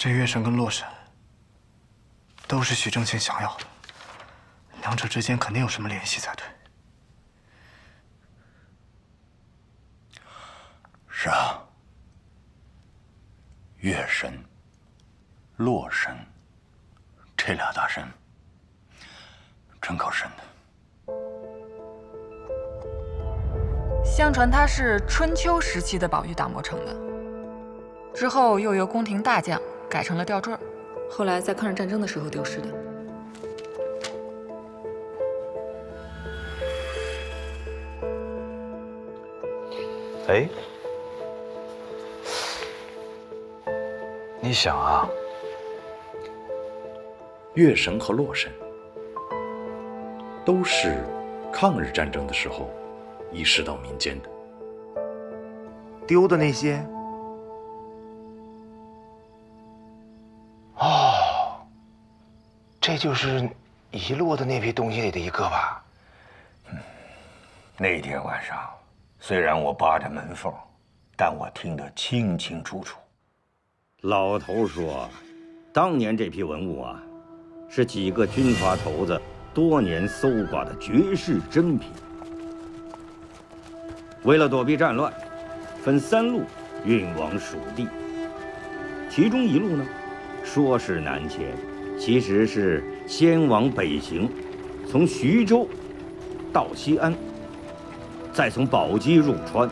这月神跟洛神都是徐正卿想要的，两者之间肯定有什么联系才对。是啊，月神、洛神这俩大神真够神的。相传他是春秋时期的宝玉打磨成的，之后又由宫廷大将改成了吊坠，后来在抗日战争的时候丢失的。哎，你想啊，月神和洛神都是抗日战争的时候遗失到民间的。丢的那些？哦，这就是遗落的那批东西里的一个吧？那天晚上，虽然我扒着门缝，但我听得清清楚楚。老头说，当年这批文物啊，是几个军阀头子多年搜刮的绝世珍品。为了躲避战乱，分3路运往蜀地。其中一路呢，说是南迁，其实是先往北行，从徐州到西安，再从宝鸡入川。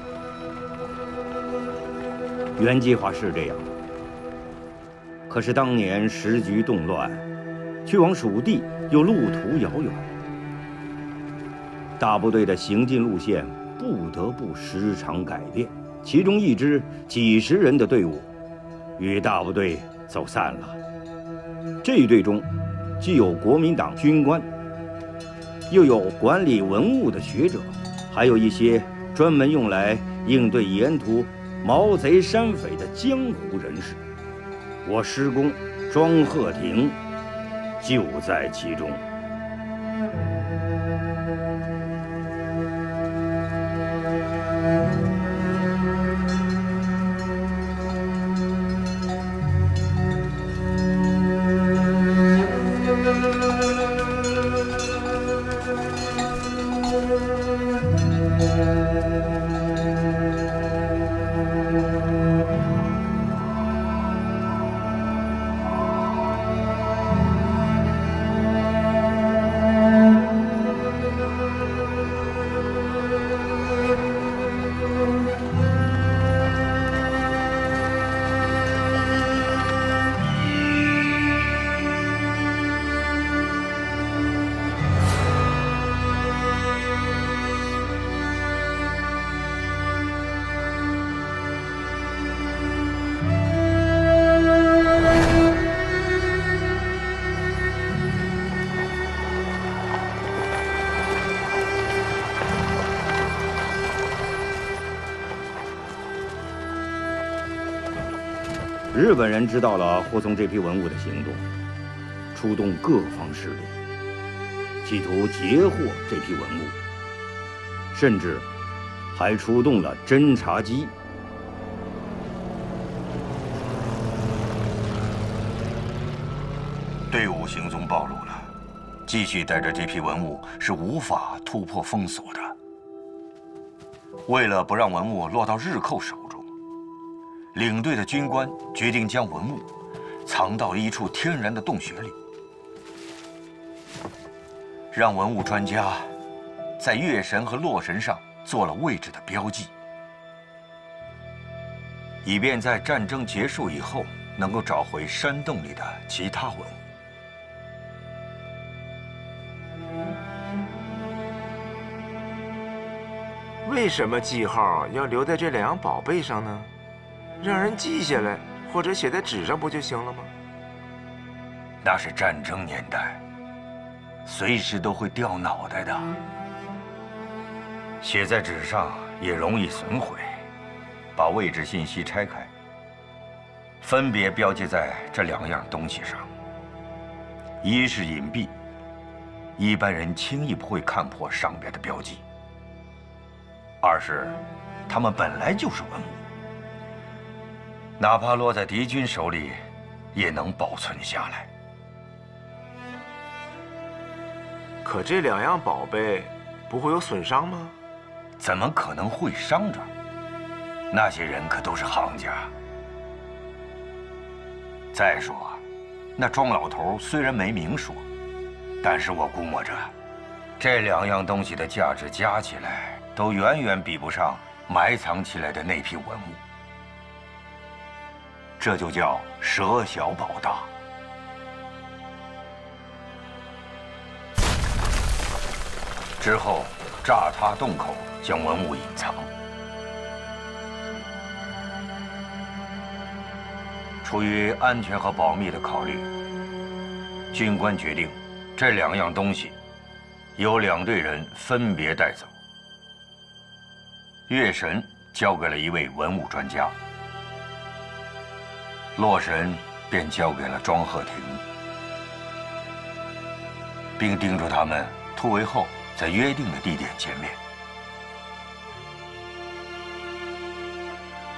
原计划是这样的，可是当年时局动乱，去往蜀地又路途遥远，大部队的行进路线不得不时常改变。其中一支几十人的队伍与大部队走散了。这一队中，既有国民党军官，又有管理文物的学者，还有一些专门用来应对沿途毛贼山匪的江湖人士。我师公庄鹤亭就在其中。日本人知道了护送这批文物的行动，出动各方势力，企图截获这批文物，甚至还出动了侦察机。队伍行踪暴露了，继续带着这批文物是无法突破封锁的。为了不让文物落到日寇手中，领队的军官决定将文物藏到一处天然的洞穴里，让文物专家在月神和洛神上做了位置的标记，以便在战争结束以后能够找回山洞里的其他文物。为什么记号要留在这2样宝贝上呢？让人记下来，或者写在纸上不就行了吗？那是战争年代，随时都会掉脑袋的。写在纸上也容易损毁，把位置信息拆开，分别标记在这2样东西上。一是隐蔽，一般人轻易不会看破上边的标记；二是它们本来就是文物，哪怕落在敌军手里，也能保存下来。可这2样宝贝不会有损伤吗？怎么可能会伤着？那些人可都是行家。再说，那庄老头虽然没明说，但是我估摸着，这2样东西的价值加起来，都远远比不上埋藏起来的那批文物。这就叫舍小保大。之后炸塌洞口，将文物隐藏。出于安全和保密的考虑，军官决定，这2样东西由2队人分别带走。月神交给了一位文物专家，洛神便交给了庄鹤亭，并叮嘱他们突围后在约定的地点见面。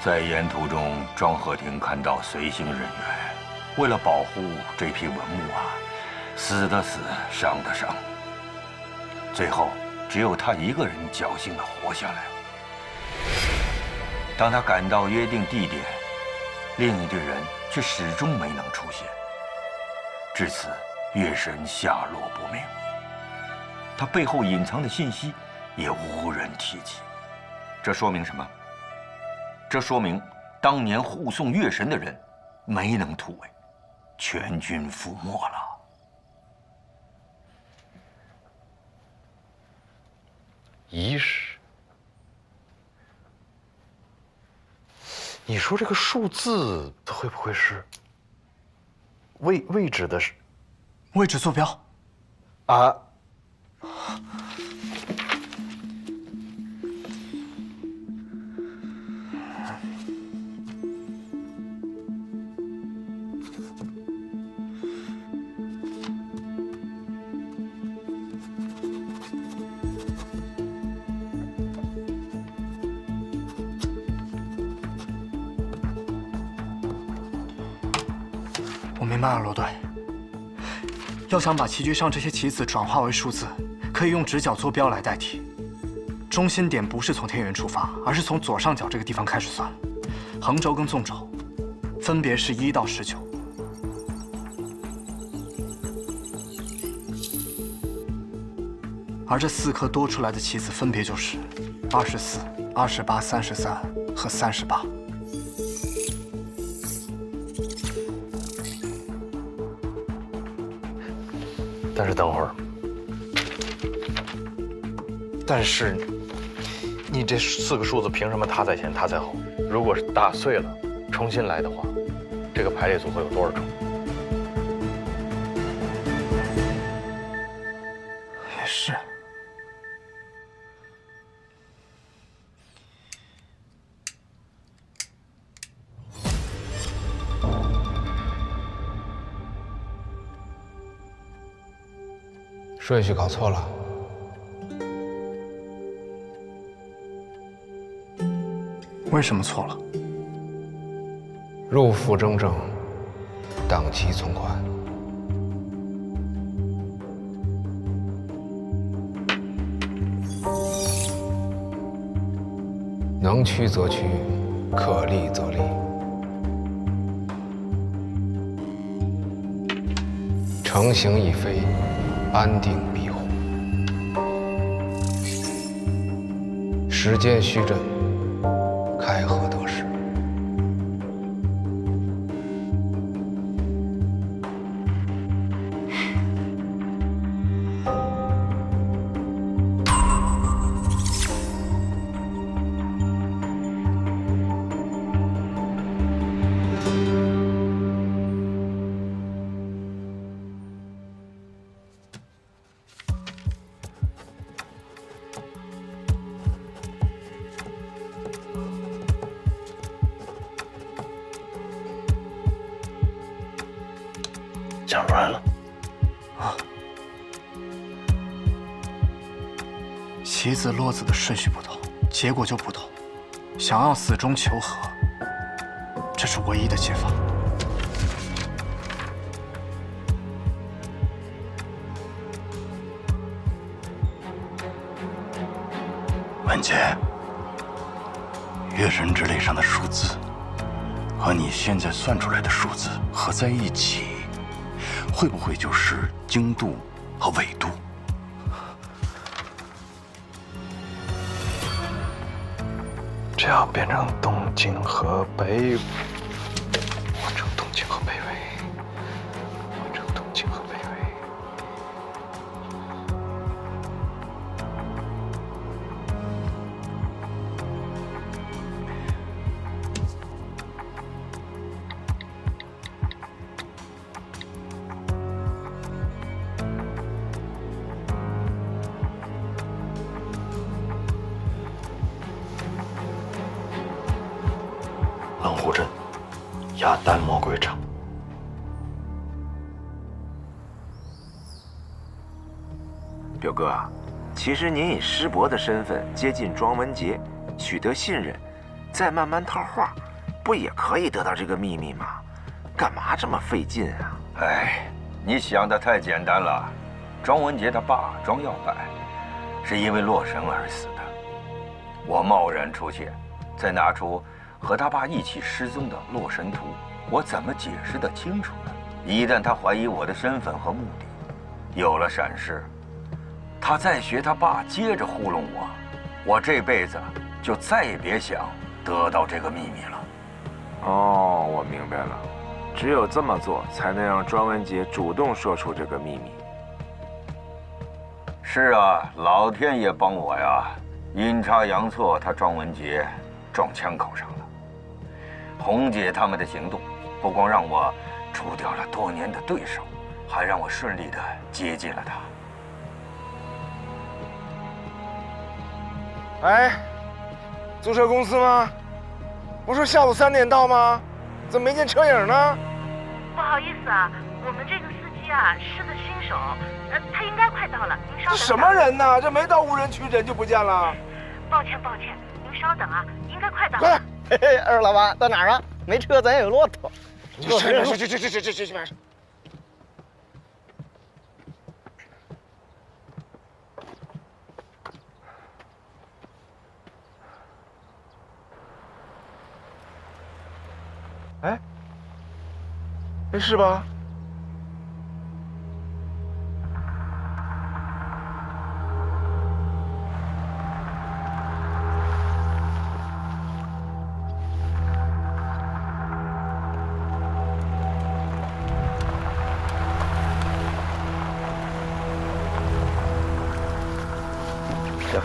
在沿途中，庄鹤亭看到随行人员为了保护这批文物死的死，伤的伤，最后只有他一个人侥幸地活下来。当他赶到约定地点，另一队人却始终没能出现。至此，月神下落不明，他背后隐藏的信息也无人提及。这说明什么？这说明当年护送月神的人没能突围，全军覆没了。仪式，你说这个数字会不会是位置的是位置坐标啊？我明白了，罗队。要想把棋局上这些棋子转化为数字，可以用直角坐标来代替。中心点不是从天元出发，而是从左上角这个地方开始算。横轴跟纵轴分别是1到19。而这4颗多出来的棋子分别就是24、28、33和38。但是等会儿，但是你这4个数字凭什么他在前，他在后？如果是打碎了，重新来的话，这个排列组合有多少种？也是。顺序搞错了。为什么错了？入府正正，党旗从宽。能屈则屈，可立则立。成形亦非，安定庇护。时间虚阵，开合得失。想出来了。棋子落子的顺序不同，结果就不同。想要死中求和，这是唯一的解法。文杰，月神之泪上的数字和你现在算出来的数字合在一起，会不会就是经度和纬度？这样变成东经和北，换成东经和北纬，换成东经和北纬。文湖镇雅丹魔鬼场。表哥啊，其实您以师伯的身份接近庄文杰，取得信任，再慢慢套话，不也可以得到这个秘密吗？干嘛这么费劲啊？哎，你想的太简单了。庄文杰他爸庄耀柏是因为洛神而死的。我贸然出现，再拿出和他爸一起失踪的洛神图，我怎么解释得清楚呢？一旦他怀疑我的身份和目的，有了闪失，他再学他爸接着糊弄我，我这辈子就再也别想得到这个秘密了。哦，我明白了，只有这么做，才能让庄文杰主动说出这个秘密。是啊，老天爷帮我呀！阴差阳错，他庄文杰撞枪口上了。红姐他们的行动，不光让我除掉了多年的对手，还让我顺利地接近了他。哎，租车公司吗？不是下午3点到吗？怎么没见车影呢？不好意思啊，我们这个司机啊是个新手，他应该快到了，您稍等。这什么人呢？这没到无人区，人就不见了。抱歉，您稍等啊，应该快到了。快！嘿嘿，二老板到哪儿啊？没车咱有骆驼。去。哎，是吧？行，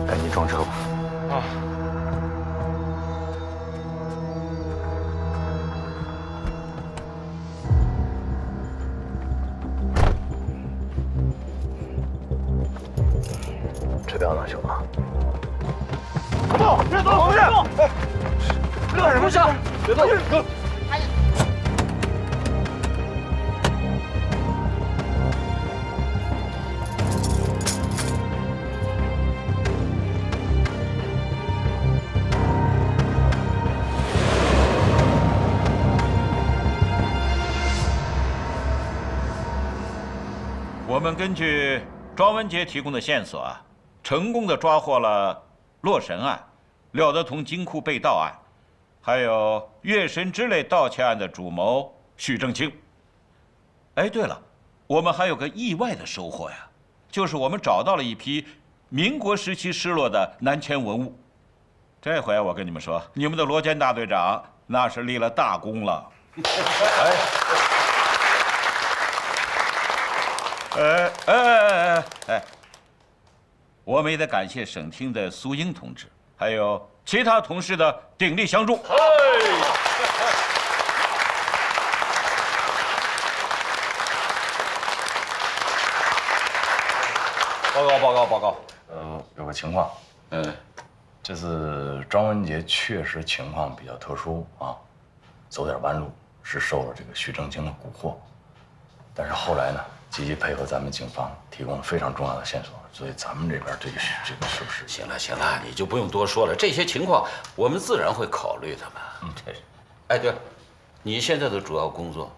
赶紧装车吧。啊。车票拿去了。不，别动！同志，干什么去？别动！我们根据庄文杰提供的线索啊，成功的抓获了洛神案、廖德同金库被盗案，还有月神之泪盗窃案的主谋许正清。哎，对了，我们还有个意外的收获呀，就是我们找到了一批民国时期失落的南迁文物。这回我跟你们说，你们的罗坚大队长那是立了大功了。我们也得感谢省厅的苏英同志，还有其他同事的鼎力相助。报告。有个情况，这次庄文杰确实情况比较特殊啊，走点弯路，是受了这个许正清的蛊惑，但是后来呢，积极配合咱们警方，提供了非常重要的线索，所以咱们这边对于这个是不是？行了，你就不用多说了，这些情况我们自然会考虑的嘛。这是。哎，对了，你现在的主要工作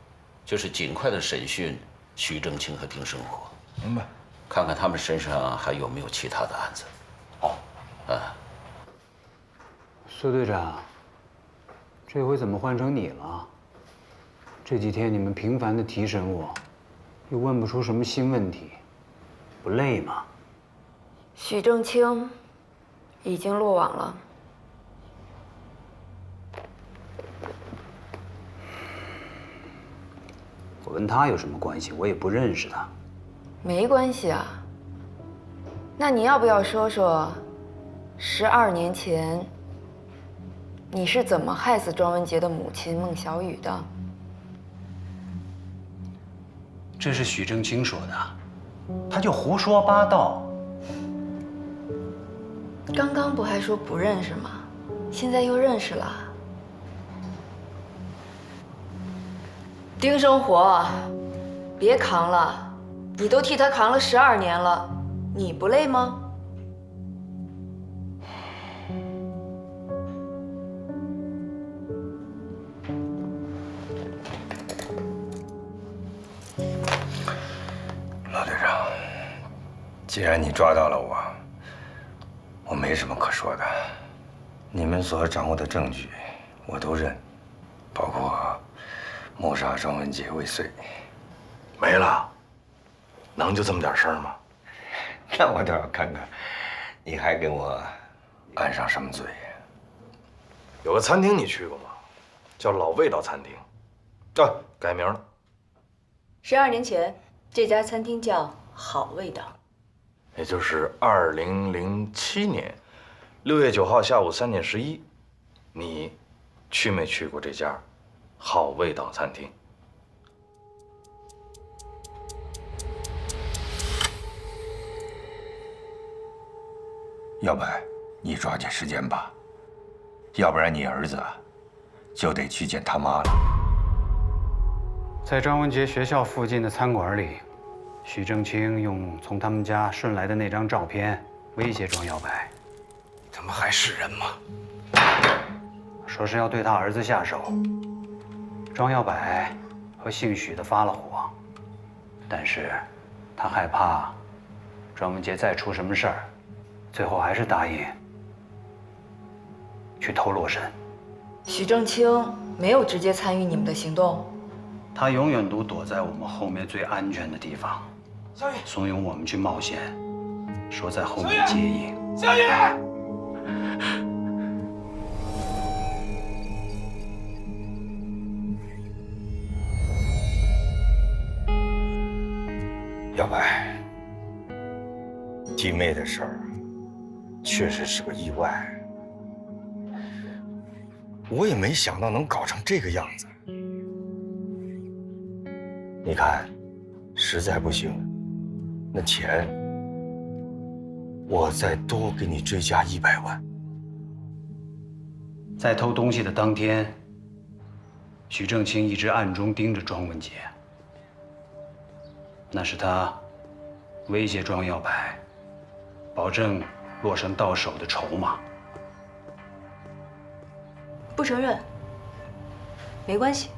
就是尽快的审讯许正清和丁生活。明白。看看他们身上还有没有其他的案子。哦，啊，苏队长，这回怎么换成你了？这几天你们频繁的提审我，又问不出什么新问题，不累吗？许正清已经落网了。我跟他有什么关系？我也不认识他。没关系啊。那你要不要说说，12年前你是怎么害死庄文杰的母亲孟小雨的？这是许正清说的，他就胡说八道。刚刚不还说不认识吗？现在又认识了。丁生活，别扛了，你都替他扛了12年了，你不累吗？老队长，既然你抓到了我没什么可说的。你们所掌握的证据，我都认，包括谋杀庄文杰未遂。没了，能就这么点事儿吗？那我倒要看看，你还给我安上什么罪？有个餐厅你去过吗？叫老味道餐厅，啊，改名了。12年前，这家餐厅叫好味道。也就是2007年6月9号下午3点11，你去没去过这家好味道餐厅？要不你抓紧时间吧，要不然你儿子就得去见他妈了。在张文杰学校附近的餐馆里，许正清用从他们家顺来的那张照片威胁庄耀白。他们还是人吗？说是要对他儿子下手。庄耀白和姓许的发了火，但是他害怕庄文杰再出什么事儿，最后还是答应去偷洛神。许正清没有直接参与你们的行动，他永远都躲在我们后面最安全的地方，怂恿我们去冒险，说在后面接应。小雨，耀白，弟妹的事儿确实是个意外，我也没想到能搞成这个样子。你看，实在不行，那钱我再多给你追加100万。在偷东西的当天，许正清一直暗中盯着庄文杰，那是他威胁庄耀白，保证洛神到手的筹码。不承认，没关系，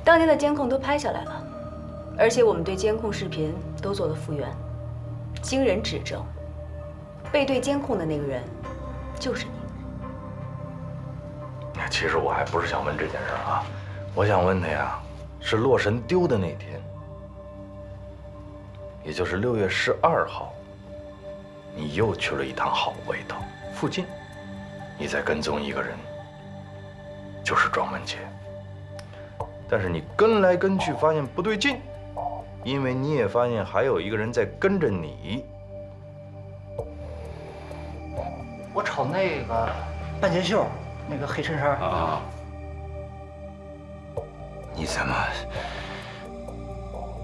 当年的监控都拍下来了，而且我们对监控视频都做了复原，经人指证，背对监控的那个人就是你。其实我还不是想问这件事啊，我想问他呀，是洛神丢的那天，也就是6月12号，你又去了一趟好味道附近，你在跟踪一个人，就是庄文杰。但是你跟来跟去发现不对劲，因为你也发现还有一个人在跟着你。我瞅那个半截袖，那个黑衬衫啊，你怎么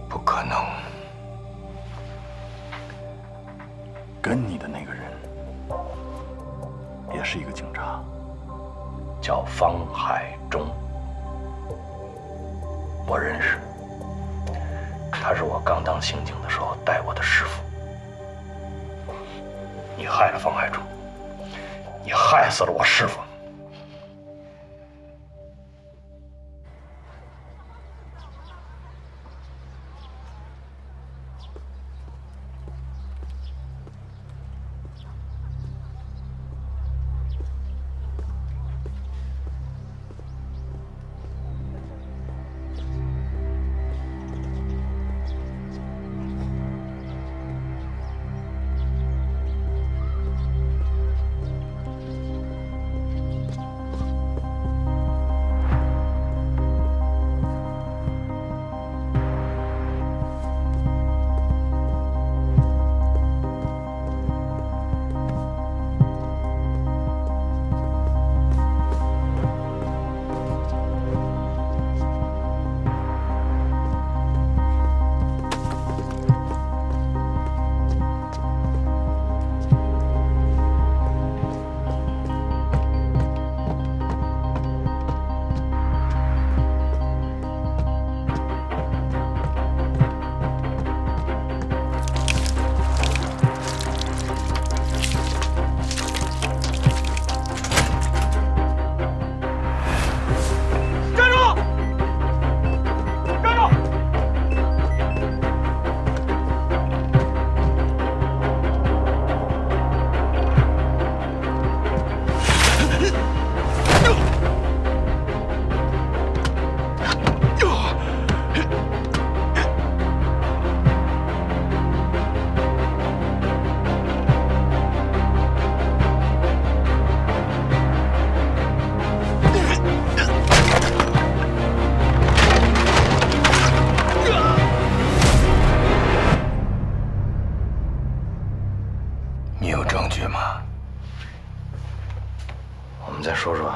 不可能？跟你的那个人也是一个警察，叫方海忠，我认识，他是我刚当刑警的时候带我的师傅。你害了方海忠，你害死了我师傅。有证据吗？我们再说说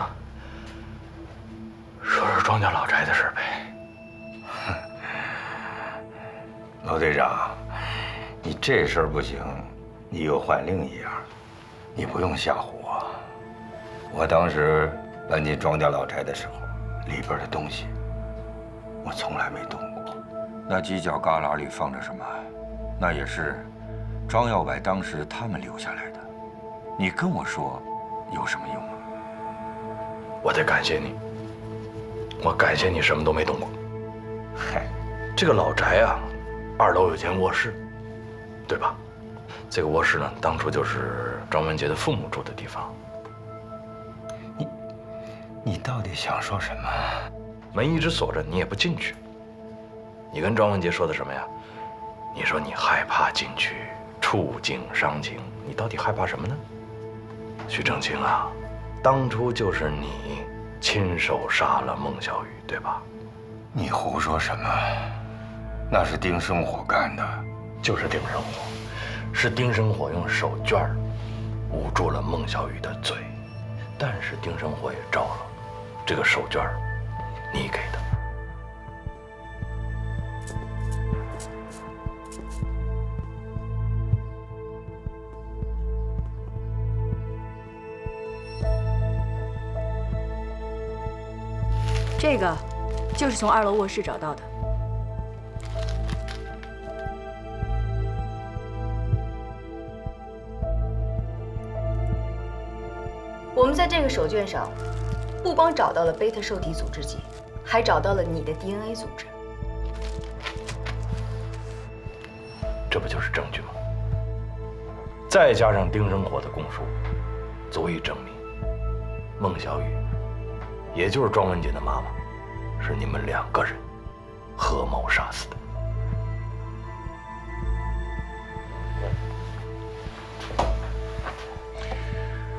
庄家老宅的事呗。罗队长，你这事儿不行，你又换另一样。你不用吓唬我。我当时搬进庄家老宅的时候，里边的东西我从来没动过。那犄角旮旯里放着什么？那也是庄耀柏当时他们留下来的。你跟我说有什么用啊？我得感谢你，我感谢你什么都没动过。嗨，这个老宅啊，2楼有间卧室，对吧？这个卧室呢，当初就是庄文杰的父母住的地方。你到底想说什么？门一直锁着，你也不进去。你跟庄文杰说的什么呀？你说你害怕进去触景伤情，你到底害怕什么呢？徐正清啊，当初就是你亲手杀了孟小雨，对吧？你胡说什么？那是丁生火干的。就是丁生火，是丁生火用手绢捂住了孟小雨的嘴，但是丁生火也招了，这个手绢你给的。这个就是从2楼卧室找到的。我们在这个手绢上，不光找到了贝塔受体组织基，还找到了你的 DNA 组织。这不就是证据吗？再加上丁生火的供述，足以证明孟小雨，也就是庄文杰的妈妈，是你们2个人合谋杀死的。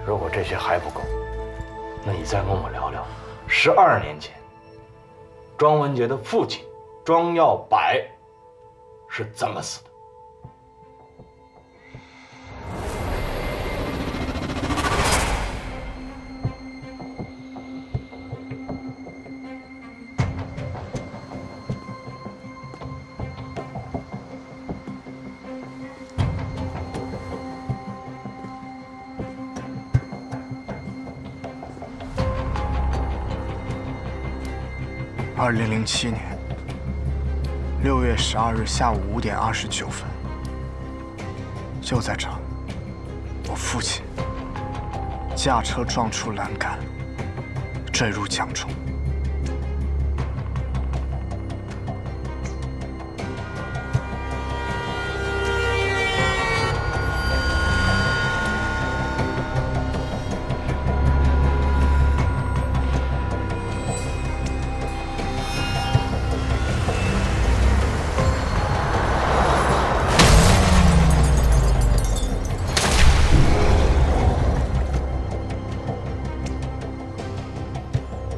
如果这些还不够，那你再跟我聊聊12年前庄文杰的父亲庄耀柏是怎么死的。2007年6月12日下午5点29分，就在这儿，我父亲驾车撞出栏杆，坠入江中。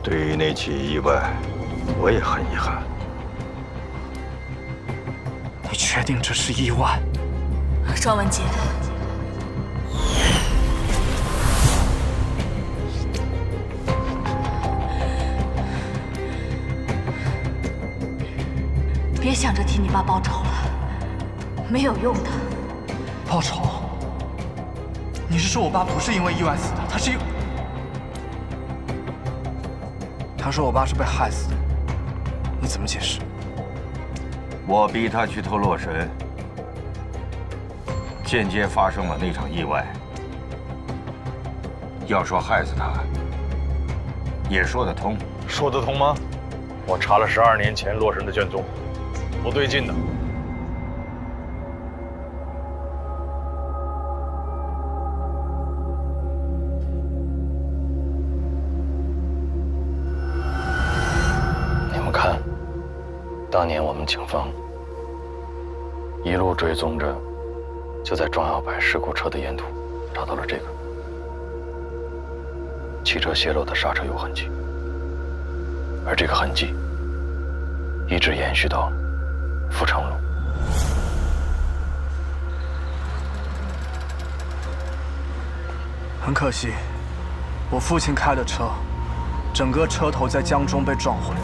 对于那起意外，我也很遗憾。你确定这是意外？庄文杰，别想着替你爸报仇了，没有用的。报仇？你是说我爸不是因为意外死的，他是因……他说我爸是被害死的，你怎么解释？我逼他去偷洛神，间接发生了那场意外。要说害死他，也说得通。说得通吗？我查了12年前洛神的卷宗，不对劲的。当年我们警方一路追踪着，就在庄耀柏事故车的沿途找到了这个汽车泄漏的刹车油痕迹，而这个痕迹一直延续到阜成路。很可惜，我父亲开的车，整个车头在江中被撞毁，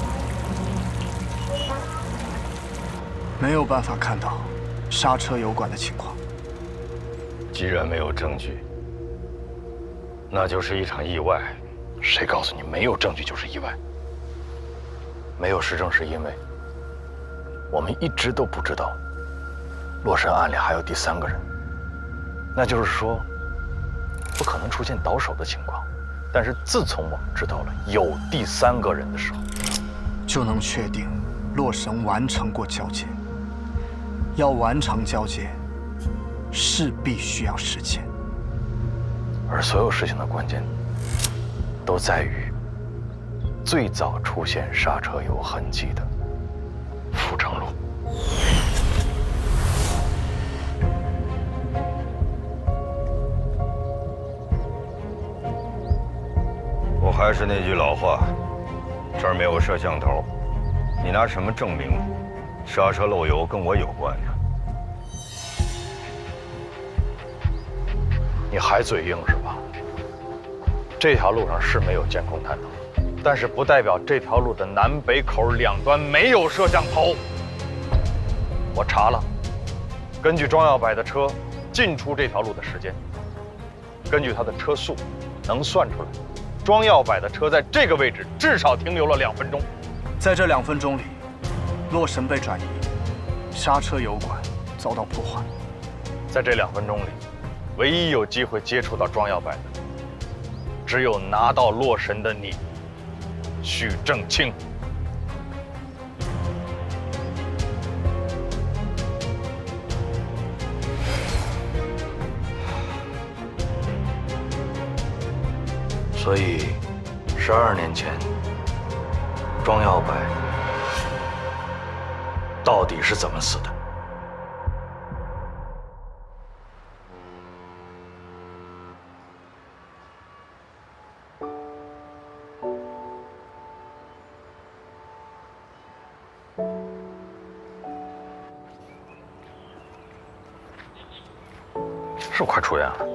没有办法看到刹车油管的情况。既然没有证据，那就是一场意外。谁告诉你没有证据就是意外？没有实证是因为我们一直都不知道洛神案里还有第三个人，那就是说不可能出现倒手的情况。但是自从我们知道了有第三个人的时候，就能确定洛神完成过交接。要完成交接，势必需要时间。而所有事情的关键都在于最早出现刹车油痕迹的阜成路。我还是那句老话，这儿没有摄像头，你拿什么证明刹车漏油跟我有关呢？你还嘴硬是吧？这条路上是没有监控探头，但是不代表这条路的南北口两端没有摄像头。我查了，根据庄耀柏的车进出这条路的时间，根据他的车速，能算出来，庄耀柏的车在这个位置至少停留了2分钟。在这2分钟里，洛神被转移，刹车油管遭到破坏。在这2分钟里，唯一有机会接触到庄耀柏的，只有拿到洛神的你，许正清。所以，12年前，庄耀柏到底是怎么死的？是不是快出院了？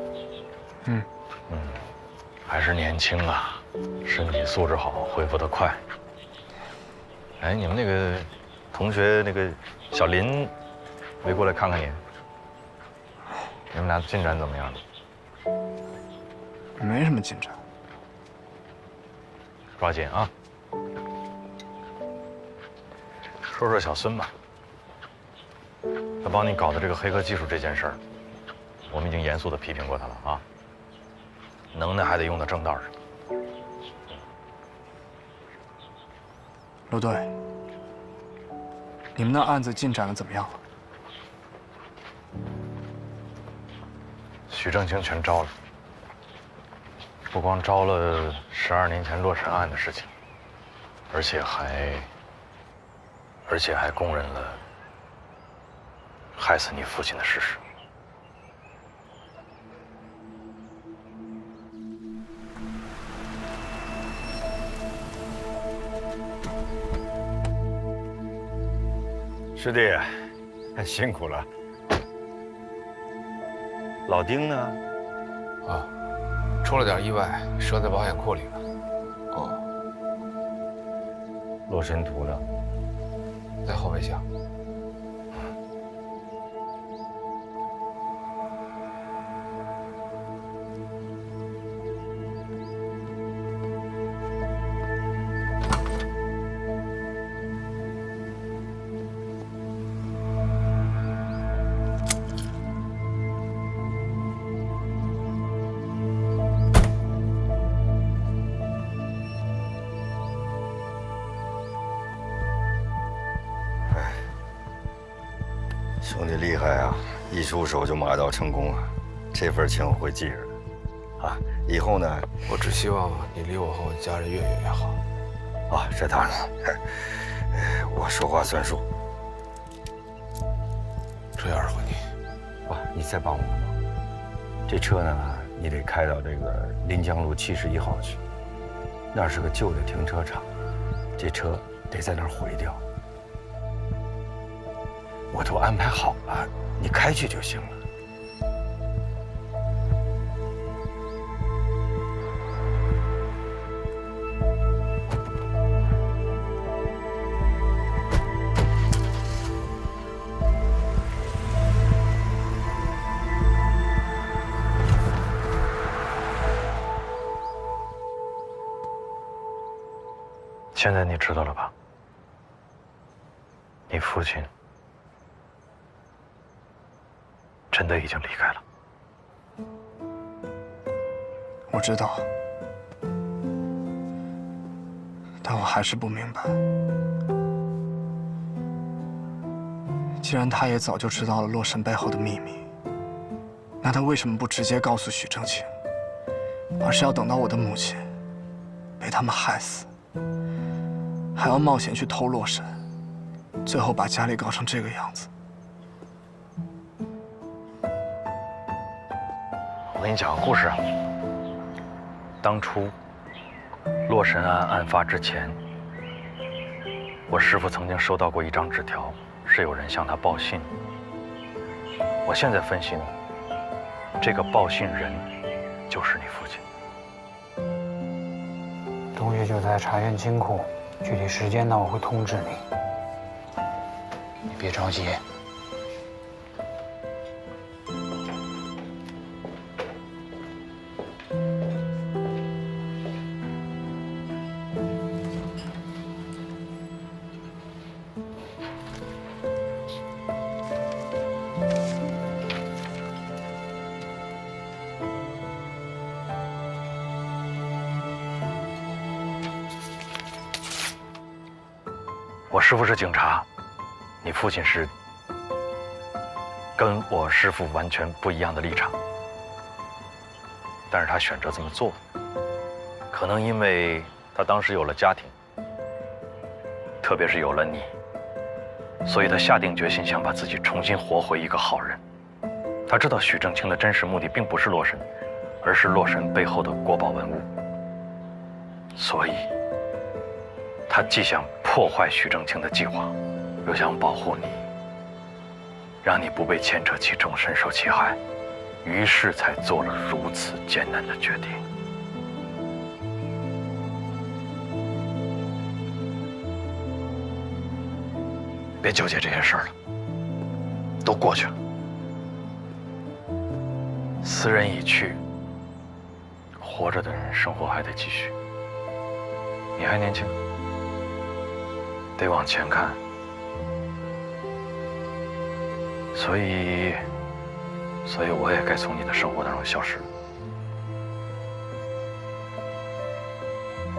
还是年轻啊，身体素质好，恢复得快。哎，你们那个同学那个小林，没过来看看你？你们俩进展怎么样？没什么进展。抓紧啊！说说小孙吧，他帮你搞的这个黑客技术这件事儿，我们已经严肃地批评过他了啊。能耐还得用到正道上。陆队，你们的案子进展的怎么样了？许正清全招了，不光招了12年前洛神案的事情，而且还供认了害死你父亲的事实。师弟，辛苦了。老丁呢？啊，出了点意外，折在保险库里了。哦。洛神图呢？在后备箱。兄弟厉害啊！一出手就马到成功啊！这份情我会记着的。啊，以后呢，我只希望你离我和我家人越远越好。啊，这当然，我说话算数。这样回你。哇，你再帮我个忙。这车呢，你得开到这个临江路71号去，那是个旧的停车场，这车得在那儿毁掉。我都安排好了，你开去就行了。现在你知道了吧？你父亲真的已经离开了。我知道，但我还是不明白，既然他也早就知道了洛神背后的秘密，那他为什么不直接告诉许正清，而是要等到我的母亲被他们害死，还要冒险去偷洛神，最后把家里搞成这个样子？我给你讲个故事啊。当初洛神案案发之前，我师父曾经收到过一张纸条，是有人向他报信。我现在分析呢，这个报信人就是你父亲。东西就在茶园金库，具体时间呢我会通知你。你别着急。我师父是警察，你父亲是跟我师父完全不一样的立场，但是他选择这么做，可能因为他当时有了家庭，特别是有了你，所以他下定决心想把自己重新活回一个好人。他知道许正清的真实目的并不是洛神，而是洛神背后的国宝文物，所以他既想破坏许正清的计划，又想保护你，让你不被牵扯其中，深受其害，于是才做了如此艰难的决定。别纠结这些事儿了，都过去了。斯人已去，活着的人生活还得继续。你还年轻，得往前看，所以我也该从你的生活当中消失了。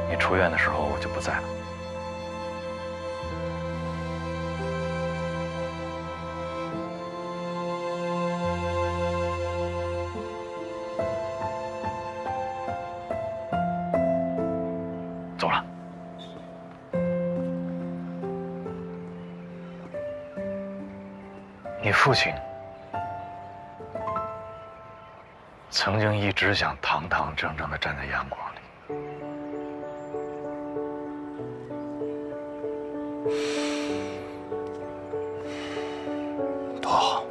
你出院的时候，我就不在了。走了。你父亲曾经一直想堂堂正正地站在阳光里，多好。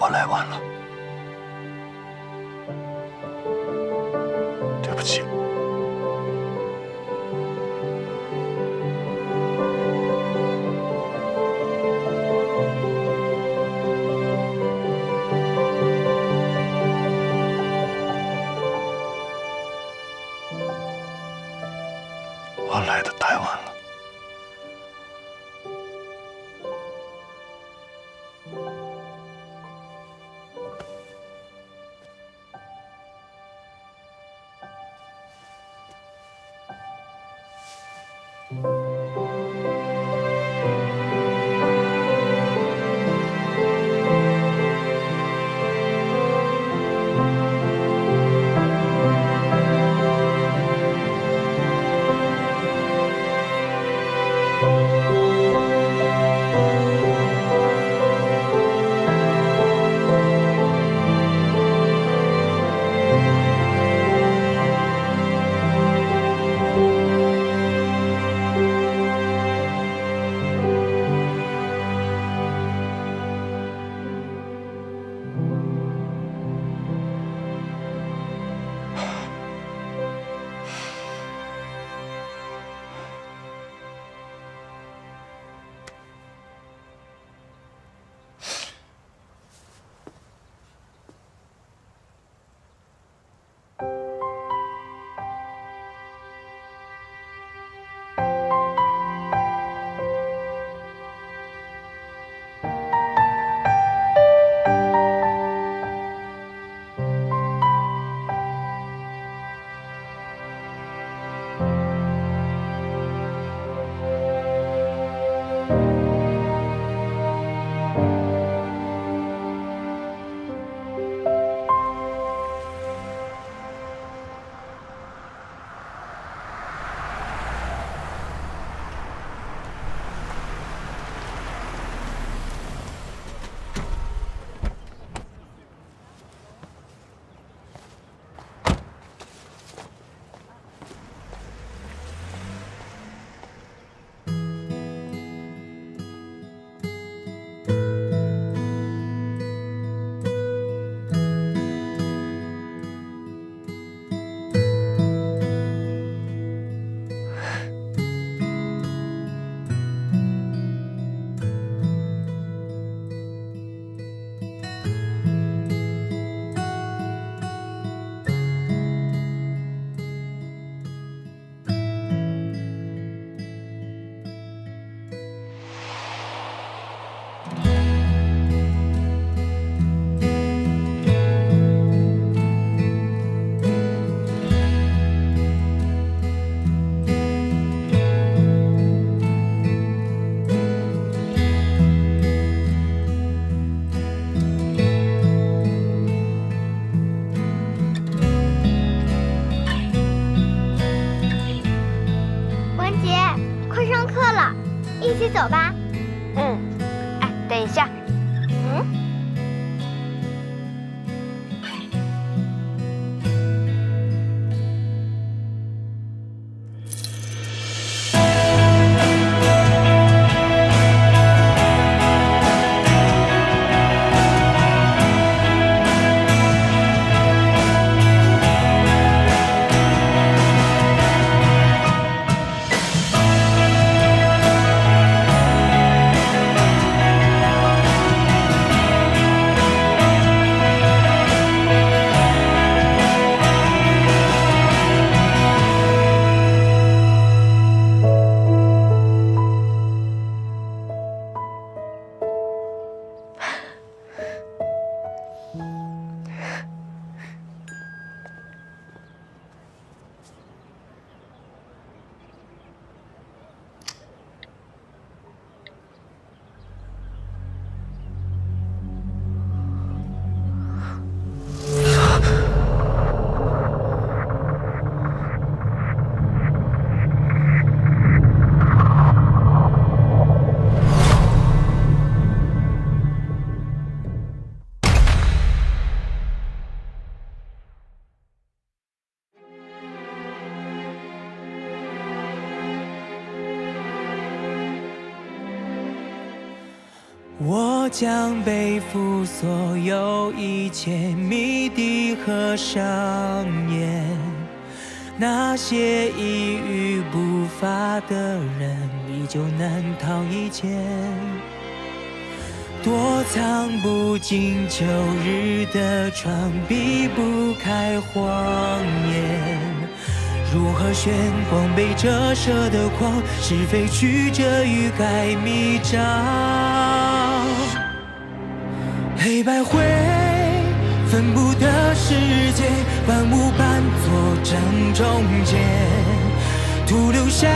我来晚了，对不起。我来的太晚了。将背负所有一切谜底和上演，那些一语不发的人依旧难逃一劫，躲藏不进秋日的窗，避不开谎言。如何玄光被折射的光，是非曲折欲盖弥彰。黑白灰分不得世界，万物伴作正中间，徒留下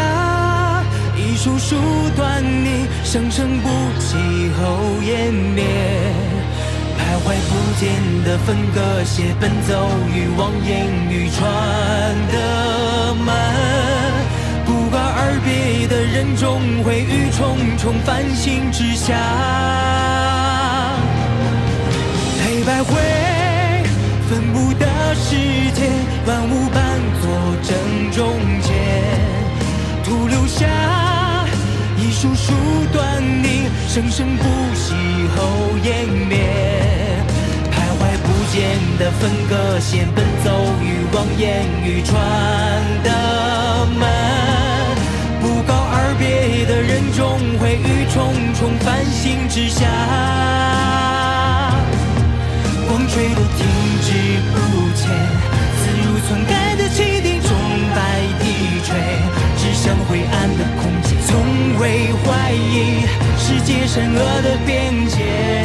一束束端倪，生生不息后湮灭。徘徊不见的分割线，奔走于望眼欲穿的门，不告而别的人终会于重重繁星之下。黑白灰分不得世界，万物伴作正中间，徒留下一束束端倪，生生不息后湮灭。徘徊不见的分割线，奔走于望眼欲穿的门，不告而别的人终会于重重繁星之下。光坠落停止不前，自如篡改的汽笛钟摆低垂，指向灰暗的空间，从未怀疑世界善恶的边界。